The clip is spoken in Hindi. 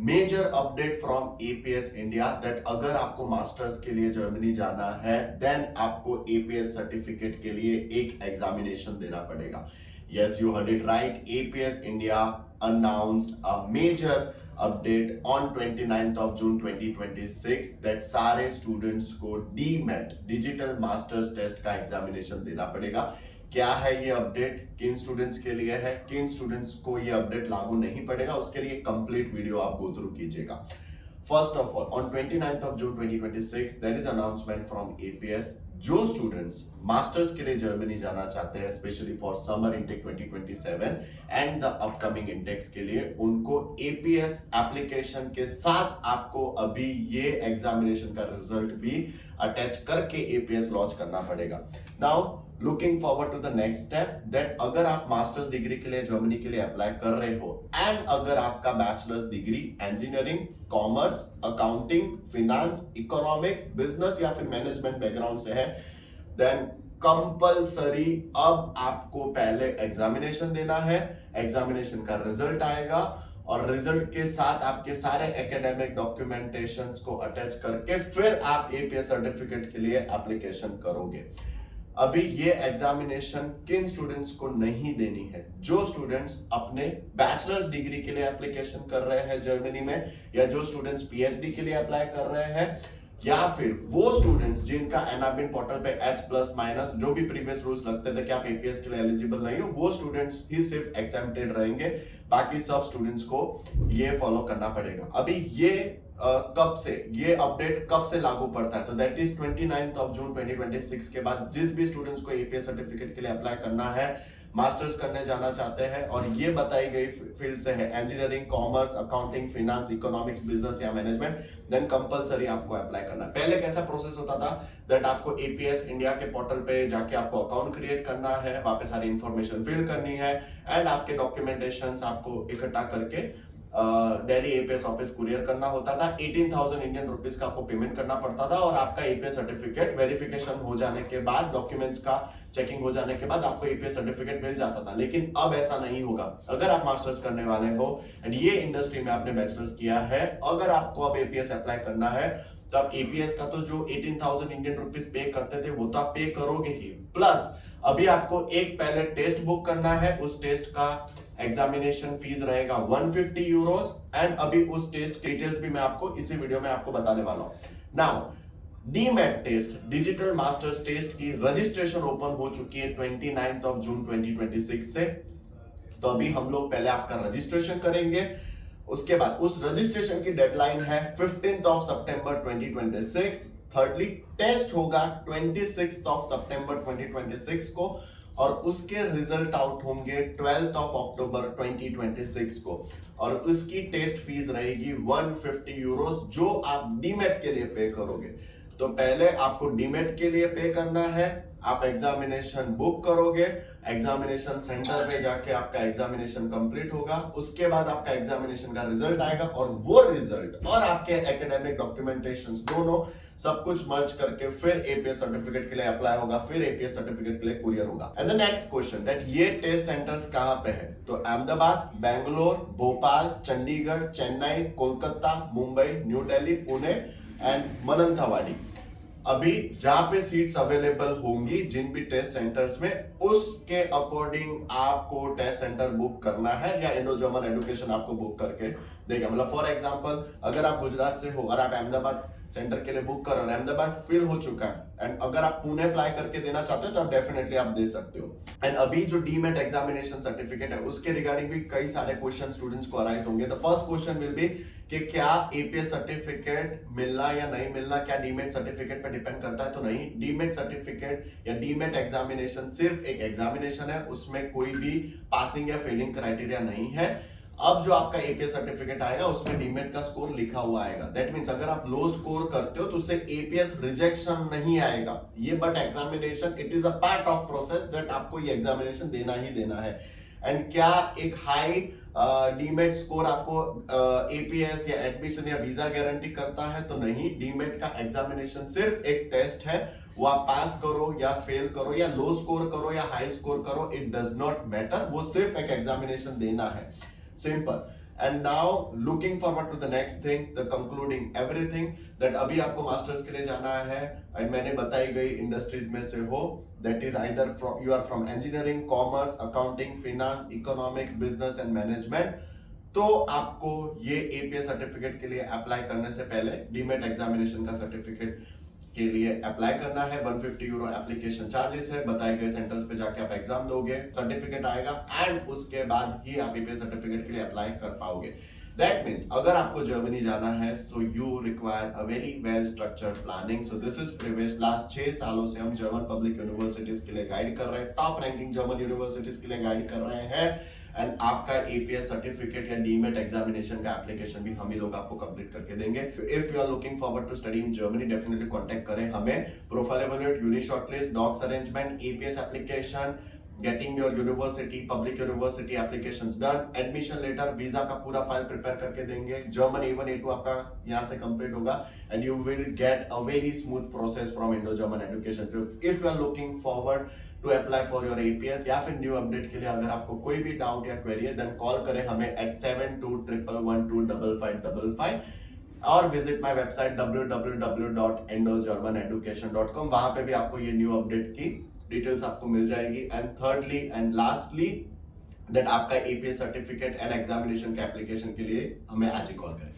Major update from APS India that अगर आपको मास्टर्स के लिए जर्मनी जाना है देन आपको एपीएस सर्टिफिकेट के लिए एक एग्जामिनेशन देना पड़ेगा। Yes, you heard it right. APS India announced a major update on 29th of June 2026 that सारे स्टूडेंट्स को डीमेट डिजिटल मास्टर्स टेस्ट का एग्जामिनेशन देना पड़ेगा। क्या है ये अपडेट, किन स्टूडेंट्स के लिए है, किन स्टूडेंट्स को ये अपडेट लागू नहीं पड़ेगा, उसके लिए कंप्लीट वीडियो आप गो थ्रू कीजिएगा। First of all, on 29th of June 2026 there is announcement from APS। जो स्टूडेंट्स मास्टर्स के लिए जर्मनी जाना चाहते हैं specially for summer intake 2027 and the upcoming intakes के लिए, उनको एपीएस एप्लीकेशन के साथ आपको अभी ये एग्जामिनेशन का रिजल्ट भी अटैच करके एपीएस लॉन्च करना पड़ेगा। Now looking forward to the next step that अगर आप मास्टर्स डिग्री के लिए जर्मनी के लिए अप्लाई कर रहे हो एंड अगर आपका bachelors degree engineering, commerce, accounting, finance, economics, business या फिर मैनेजमेंट बैकग्राउंड से है देन कंपलसरी अब आपको पहले एग्जामिनेशन देना है। एग्जामिनेशन का रिजल्ट आएगा और रिजल्ट के साथ आपके सारे एकेडमिक डॉक्यूमेंटेशंस को अटैच करके फिर आप एपीएस सर्टिफिकेट के लिए एप्लीकेशन करोगे। अभी ये एग्जामिनेशन किन स्टूडेंट्स को नहीं देनी है? जो स्टूडेंट्स अपने बैचलर्स डिग्री के लिए एप्लीकेशन कर रहे हैं जर्मनी में, या जो स्टूडेंट्स पीएचडी के लिए अप्लाई कर रहे हैं, या फिर वो स्टूडेंट्स जिनका एनआबिन पोर्टल पे H+- जो भी प्रीवियस रूल्स लगते थे कि आप एपीएस के लिए एलिजिबल नहीं हो, वो स्टूडेंट्स ही सिर्फ एग्जेम्प्टेड रहेंगे, बाकी सब स्टूडेंट्स को ये फॉलो करना पड़ेगा। अभी ये कब से ये अपडेट कब से लागू पड़ता है? तो that is 29th of June 2026 के बाद जिस भी स्टूडेंट्स को एपीएस सर्टिफिकेट के लिए अप्लाई करना है, मास्टर्स करने जाना चाहते हैं और ये बताई गई फील्ड से है engineering, commerce, accounting, finance, economics, business या मैनेजमेंट, देन कंपलसरी आपको अप्लाई करना है। पहले कैसा प्रोसेस होता था दैट आपको एपीएस इंडिया के पोर्टल पे जाके आपको अकाउंट क्रिएट करना है, वहां पे सारी इंफॉर्मेशन फिल करनी है एंड आपके डॉक्यूमेंटेशंस आपको इकट्ठा करके दिल्ली एपीएस ऑफिस कुरियर करना होता था। 18,000 इंडियन रुपीस का आपको पेमेंट करना पड़ता था और आपका एपीएस सर्टिफिकेट वेरिफिकेशन हो जाने के बाद, डॉक्यूमेंट्स का चेकिंग हो जाने के बाद आपको एपीएस सर्टिफिकेट मिल जाता था। लेकिन अब ऐसा नहीं होगा। अगर आप मास्टर्स करने वाले हो एंड ये इंडस्ट्री में आपने बैचलर्स किया है, अगर आपको अब एपीएस अप्लाई करना है तो आप एपीएस का तो जो 18,000 इंडियन रुपीस पे करते थे वो तो आप पे करोगे ही, प्लस अभी आपको एक पहले टेस्ट बुक करना है। उस टेस्ट का एग्जामिनेशन फीस रहेगा 150 यूरोस एंड अभी उस टेस्ट डिटेल्स भी मैं आपको इसी वीडियो में आपको बताने वाला हूं। Now DMAT test, digital masters test की रजिस्ट्रेशन ओपन हो चुकी है 29th of June 2026 से। तो अभी हम लोग पहले आपका रजिस्ट्रेशन करेंगे, उसके बाद उस रजिस्ट्रेशन की डेडलाइन है 15th of September 2026। Thirdly test होगा 26th of September 2026 को और उसके रिजल्ट आउट होंगे 12th of October 2026 को और उसकी टेस्ट फीस रहेगी 150 यूरोस जो आप डीमेट के लिए पे करोगे। तो पहले आपको डीमेट के लिए पे करना है, आप एग्जामिनेशन बुक करोगे, एग्जामिनेशन सेंटर पे जाके आपका एग्जामिनेशन कंप्लीट होगा, उसके बाद आपका एग्जामिनेशन का रिजल्ट आएगा और वो रिजल्ट और आपके एकेडमिक डॉक्यूमेंटेशंस दोनों सब कुछ मर्ज करके फिर एपीएस सर्टिफिकेट के लिए अप्लाई होगा, फिर एपीएस सर्टिफिकेट के लिए कुरियर होगा। And the next question that ये टेस्ट सेंटर्स कहां पे है? तो अहमदाबाद, बेंगलोर, भोपाल, चंडीगढ़, चेन्नई, कोलकाता, मुंबई, न्यू दिल्ली, पुणे एंड मनंथावाड़ी। अभी जहां पे सीट्स अवेलेबल होंगी जिन भी टेस्ट सेंटर्स में, उसके अकॉर्डिंग आपको टेस्ट सेंटर बुक करना है या इंडो जर्मन एजुकेशन आपको बुक करके देगा। मतलब फॉर एग्जांपल अगर आप गुजरात से हो और आप अहमदाबाद सेंटर के लिए बुक कर रहे हो, अहमदाबाद फिल हो चुका है एंड अगर आप पुणे फ्लाई करके देना चाहते हो तो आप डेफिनेटली आप दे सकते हो। एंड अभी जो डीमेट एग्जामिनेशन सर्टिफिकेट है उसके रिगार्डिंग भी कई सारे क्वेश्चन स्टूडेंट्स को अराइज होंगे। The first question will be कि क्या एपीएस सर्टिफिकेट मिलना या नहीं मिलना, क्या डीमेट सर्टिफिकेट पे डिपेंड करता है? तो नहीं, डीमेट सर्टिफिकेट या डीमेट एग्जामिनेशन सिर्फ एक एग्जामिनेशन है, उसमें कोई भी पासिंग या फेलिंग क्राइटेरिया नहीं है। अब जो आपका एपीएस सर्टिफिकेट आएगा उसमें डीमेट का स्कोर लिखा हुआ आएगा। दैट मींस अगर आप लो स्कोर करते हो तो उससे एपीएस रिजेक्शन नहीं आएगा ये, but examination it is a part of process that आपको ये एग्जामिनेशन देना ही देना है। एंड क्या एक हाई डीमेट स्कोर आपको एपीएस या एडमिशन या वीजा गारंटी करता है? तो नहीं, डीमेट का एग्जामिनेशन सिर्फ एक टेस्ट है, वो आप पास करो या फेल करो या लो स्कोर करो या हाई स्कोर करो, इट डज नॉट मैटर, वो सिर्फ एक एग्जामिनेशन देना है, simple. And now looking forward to the next thing, the concluding everything, that अभी आपको मास्टर्स के लिए जाना है एंड मैंने बताई गई इंडस्ट्रीज में से हो, that is either you are from engineering, commerce, accounting, finance, economics, business and management, तो आपको ये एपीएस सर्टिफिकेट के लिए अप्लाई करने से पहले डीमेट एग्जामिनेशन का सर्टिफिकेट के लिए अप्लाई करना है। 150 यूरो एप्लीकेशन चार्जेस है, बताए गए सेंटर्स पे जाके आप एग्जाम दोगे, सर्टिफिकेट आएगा एंड उसके बाद ही आप एपीएस सर्टिफिकेट के लिए अप्लाई कर पाओगे। दैट मीन्स अगर आपको जर्मनी जाना है so you require a very well structured planning. So this is previous last 6 सालों से हम जर्मन पब्लिक यूनिवर्सिटीज के लिए गाइड कर रहे हैं, टॉप रैंकिंग जर्मन यूनिवर्सिटीज के लिए गाइड कर रहे हैं एंड आपका एपीएस सर्टिफिकेट या डीमेट एग्जामिनेशन का एप्लीकेशन भी हम ही लोग आपको कंप्लीट करके देंगे। If you are looking forward to study in Germany, definitely contact करें हमें। Profile evaluate, uni shortlist, docs arrangement, APS application, getting your university, public university applications done, admission letter, visa का पूरा फाइल प्रिपेयर करके देंगे। जर्मन A1 A2 आपका यहाँ से कंप्लीट होगा and you will get a very smooth process from Indo-German education. So if you are looking forward to apply for your APS या फिर न्यू अपडेट के लिए अगर आपको कोई भी डाउट या क्वेरी है देन कॉल करें हमें at 7211125555 और विजिट माय वेबसाइट www.indogermaneducation.com, वहां पे भी आपको ये न्यू अपडेट की डिटेल्स आपको मिल जाएगी। And thirdly and lastly that आपका एपीएस सर्टिफिकेट एंड एग्जामिनेशन के एप्लीकेशन के लिए हमें आज ही कॉल करें।